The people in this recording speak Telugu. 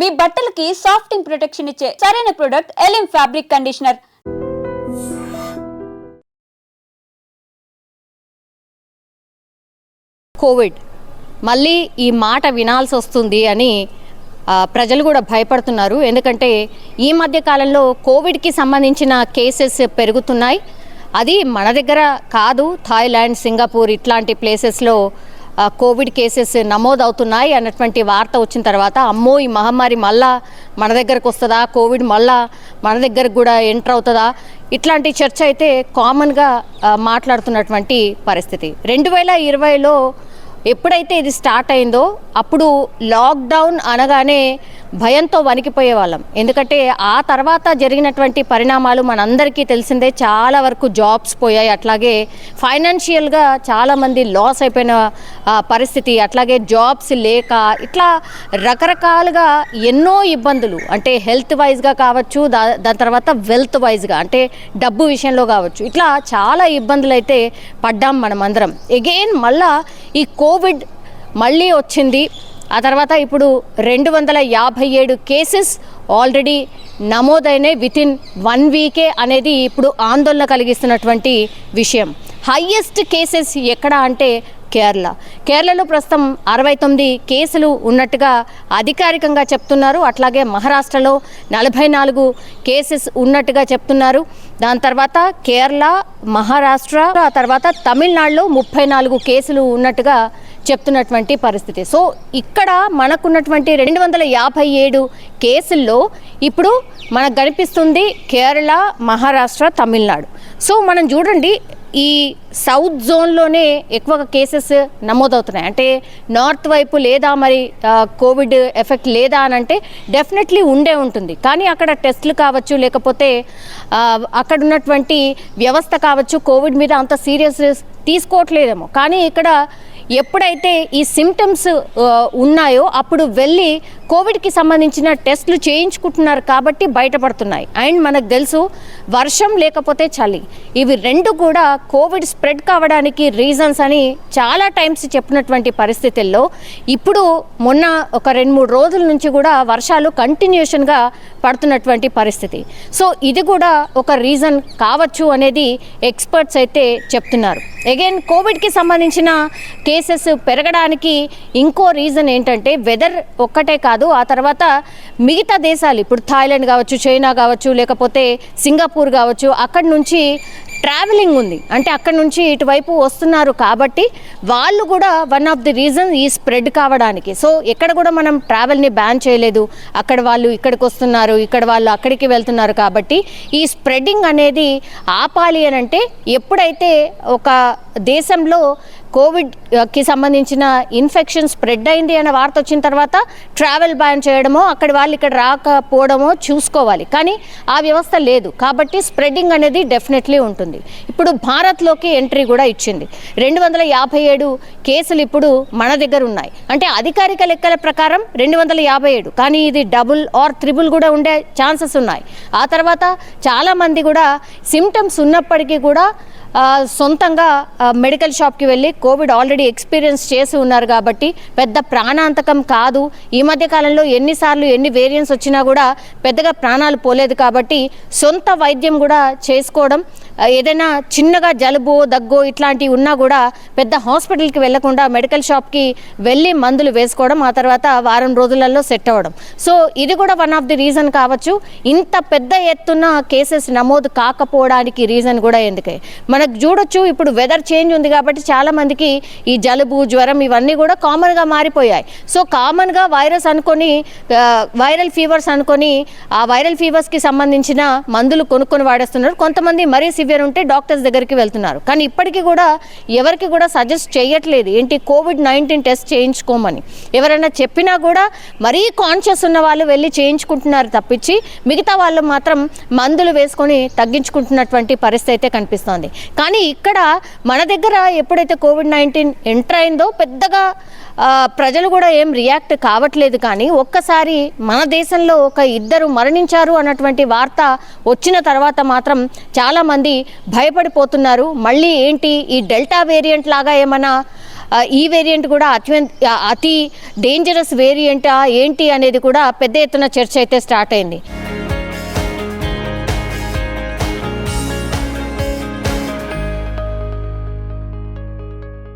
మీ బట్టలకి సాఫ్టింగ్ ప్రొటెక్షన్ ఇచ్చే సరైన ప్రొడక్ట్ ఎలిమ్ ఫ్యాబ్రిక్ కండిషనర్. కోవిడ్ మళ్ళీ ఈ మాట వినాల్సి వస్తుంది అని ప్రజలు కూడా భయపడుతున్నారు. ఎందుకంటే ఈ మధ్య కాలంలో కోవిడ్కి సంబంధించిన కేసెస్ పెరుగుతున్నాయి. అది మన దగ్గర కాదు, థాయిలాండ్, సింగపూర్ ఇట్లాంటి ప్లేసెస్లో కోవిడ్ కేసెస్ నమోదవుతున్నాయి అన్నటువంటి వార్త వచ్చిన తర్వాత అమ్మో ఈ మహమ్మారి మళ్ళా మన దగ్గరకు వస్తుందా, కోవిడ్ మళ్ళా మన దగ్గరకు కూడా ఎంటర్ అవుతుందా, ఇట్లాంటి చర్చ అయితే కామన్గా మాట్లాడుతున్నటువంటి పరిస్థితి. 2020లో ఎప్పుడైతే ఇది స్టార్ట్ అయిందో అప్పుడు లాక్డౌన్ అనగానే భయంతో వణికిపోయే వాళ్ళం. ఎందుకంటే ఆ తర్వాత జరిగినటువంటి పరిణామాలు మనందరికీ తెలిసిందే. చాలా వరకు జాబ్స్ పోయాయి, అట్లాగే ఫైనాన్షియల్గా చాలామంది లాస్ అయిపోయిన పరిస్థితి, అట్లాగే జాబ్స్ లేక ఇట్లా రకరకాలుగా ఎన్నో ఇబ్బందులు, అంటే హెల్త్ వైజ్గా కావచ్చు, దాని తర్వాత వెల్త్ వైజ్గా అంటే డబ్బు విషయంలో కావచ్చు, ఇట్లా చాలా ఇబ్బందులు అయితే పడ్డాం మనం అందరం. ఎగైన్ మళ్ళా ఈ కోవిడ్ మళ్ళీ వచ్చింది. ఆ తర్వాత ఇప్పుడు 257 కేసెస్ ఆల్రెడీ నమోదైనాయి వితిన్ 1 వీకే అనేది ఇప్పుడు ఆందోళన కలిగిస్తున్నటువంటి విషయం. హైయెస్ట్ కేసెస్ ఎక్కడ అంటే కేరళలో ప్రస్తుతం 69 కేసులు ఉన్నట్టుగా అధికారికంగా చెప్తున్నారు. అట్లాగే మహారాష్ట్రలో 44 కేసెస్ ఉన్నట్టుగా చెప్తున్నారు. దాని తర్వాత కేరళ, మహారాష్ట్ర, ఆ తర్వాత తమిళనాడులో 34 కేసులు ఉన్నట్టుగా చెప్తున్నటువంటి పరిస్థితి. సో ఇక్కడ మనకున్నటువంటి 257 కేసుల్లో ఇప్పుడు మనకు కనిపిస్తుంది కేరళ, మహారాష్ట్ర, తమిళనాడు. సో మనం చూడండి, ఈ సౌత్ జోన్లోనే ఎక్కువ కేసెస్ నమోదవుతున్నాయి. అంటే నార్త్ వైపు లేదా మరి కోవిడ్ ఎఫెక్ట్ లేదా అని అంటే డెఫినెట్లీ ఉండే ఉంటుంది. కానీ అక్కడ టెస్టులు కావచ్చు, లేకపోతే అక్కడ ఉన్నటువంటి వ్యవస్థ కావచ్చు కోవిడ్ మీద అంత సీరియస్ తీసుకోవట్లేదేమో. కానీ ఇక్కడ ఎప్పుడైతే ఈ సిమ్టమ్స్ ఉన్నాయో అప్పుడు వెళ్ళి కోవిడ్కి సంబంధించిన టెస్టులు చేయించుకుంటున్నారు కాబట్టి బయటపడుతున్నాయి. అండ్ మనకు తెలుసు వర్షం లేకపోతే చలి, ఇవి రెండు కూడా కోవిడ్ స్ప్రెడ్ కావడానికి రీజన్స్ అని చాలా టైమ్స్ చెప్పినటువంటి పరిస్థితుల్లో ఇప్పుడు మొన్న ఒక 2-3 రోజుల నుంచి కూడా వర్షాలు కంటిన్యూషన్గా పడుతున్నటువంటి పరిస్థితి. సో ఇది కూడా ఒక రీజన్ కావచ్చు అనేది ఎక్స్పర్ట్స్ అయితే చెప్తున్నారు. అగైన్ కోవిడ్కి సంబంధించిన కేసెస్ పెరగడానికి ఇంకో రీజన్ ఏంటంటే వెదర్ ఒక్కటే కాదు, ఆ తర్వాత మిగతా దేశాలు, ఇప్పుడు థాయిలాండ్ కావచ్చు, చైనా కావచ్చు, లేకపోతే సింగపూర్ కావచ్చు, అక్కడి నుంచి ట్రావెలింగ్ ఉంది. అంటే అక్కడి నుంచి ఇటువైపు వస్తున్నారు కాబట్టి వాళ్ళు కూడా వన్ ఆఫ్ ది రీజన్ ఈ స్ప్రెడ్ కావడానికి. సో ఎక్కడ కూడా మనం ట్రావెల్ని బ్యాన్ చేయలేదు, అక్కడ వాళ్ళు ఇక్కడికి వస్తున్నారు, ఇక్కడ వాళ్ళు అక్కడికి వెళ్తున్నారు. కాబట్టి ఈ స్ప్రెడ్డింగ్ అనేది ఆపాలి అని అంటే ఎప్పుడైతే ఒక దేశంలో కోవిడ్కి సంబంధించిన ఇన్ఫెక్షన్ స్ప్రెడ్ అయింది అనే వార్త వచ్చిన తర్వాత ట్రావెల్ బ్యాన్ చేయడమో, అక్కడి వాళ్ళు ఇక్కడ రాకపోవడమో చూసుకోవాలి. కానీ ఆ వ్యవస్థ లేదు కాబట్టి స్ప్రెడ్డింగ్ అనేది డెఫినెట్లీ ఉంటుంది. ఇప్పుడు భారత్లోకి ఎంట్రీ కూడా ఇచ్చింది. 257 కేసులు ఇప్పుడు మన దగ్గర ఉన్నాయి. అంటే అధికారిక లెక్కల ప్రకారం 257, కానీ ఇది డబుల్ ఆర్ త్రిబుల్ కూడా ఉండే ఛాన్సెస్ ఉన్నాయి. ఆ తర్వాత చాలామంది కూడా సిమ్టమ్స్ ఉన్నప్పటికీ కూడా సొంతంగా మెడికల్ షాప్కి వెళ్ళి కోవిడ్ ఆల్రెడీ ఎక్స్పీరియన్స్ చేసి ఉన్నారు కాబట్టి పెద్ద ప్రాణాంతకం కాదు. ఈ మధ్య కాలంలో ఎన్నిసార్లు ఎన్ని వేరియంట్స్ వచ్చినా కూడా పెద్దగా ప్రాణాలు పోలేదు కాబట్టి సొంత వైద్యం కూడా చేసుకోవడం, ఏదైనా చిన్నగా జలుబు, దగ్గు ఇట్లాంటివి ఉన్నా కూడా పెద్ద హాస్పిటల్కి వెళ్లకుండా మెడికల్ షాప్కి వెళ్ళి మందులు వేసుకోవడం, ఆ తర్వాత వారం రోజులలో సెట్ అవ్వడం. సో ఇది కూడా వన్ ఆఫ్ ది రీజన్ కావచ్చు. ఇంత పెద్ద ఎత్తున కేసెస్ నమోదు కాకపోవడానికి రీజన్ కూడా ఎందుకే మనకు చూడొచ్చు. ఇప్పుడు వెదర్ చేంజ్ ఉంది కాబట్టి చాలా మందికి ఈ జలుబు, జ్వరం ఇవన్నీ కూడా కామన్గా మారిపోయాయి. సో కామన్గా వైరస్ అనుకొని, వైరల్ ఫీవర్స్ అనుకొని ఆ వైరల్ ఫీవర్స్కి సంబంధించిన మందులు కొనుక్కొని వాడేస్తున్నారు. కొంతమంది మరీ సివియర్ ఉంటే డాక్టర్స్ దగ్గరికి వెళ్తున్నారు. కానీ ఇప్పటికీ కూడా ఎవరికి కూడా సజెస్ట్ చేయట్లేదు ఏంటి కోవిడ్-19 టెస్ట్ చేయించుకోమని. ఎవరైనా చెప్పినా కూడా మరీ కాన్షియస్ ఉన్న వాళ్ళు వెళ్ళి చేయించుకుంటున్నారు తప్పించి మిగతా వాళ్ళు మాత్రం మందులు వేసుకొని తగ్గించుకుంటున్నటువంటి పరిస్థితి అయితే కనిపిస్తోంది. కానీ ఇక్కడ మన దగ్గర ఎప్పుడైతే కోవిడ్-19 ఎంటర్ అయిందో పెద్దగా ప్రజలు కూడా ఏం రియాక్ట్ కావట్లేదు. కానీ ఒక్కసారి మన దేశంలో ఒక 2 మరణించారు అన్నటువంటి వార్త వచ్చిన తర్వాత మాత్రం చాలామంది భయపడిపోతున్నారు. మళ్ళీ ఏంటి ఈ డెల్టా వేరియంట్ లాగా ఏమైనా ఈ వేరియంట్ కూడా అతి డేంజరస్ వేరియంటా ఏంటి అనేది కూడా పెద్ద ఎత్తున చర్చ అయితే స్టార్ట్ అయింది.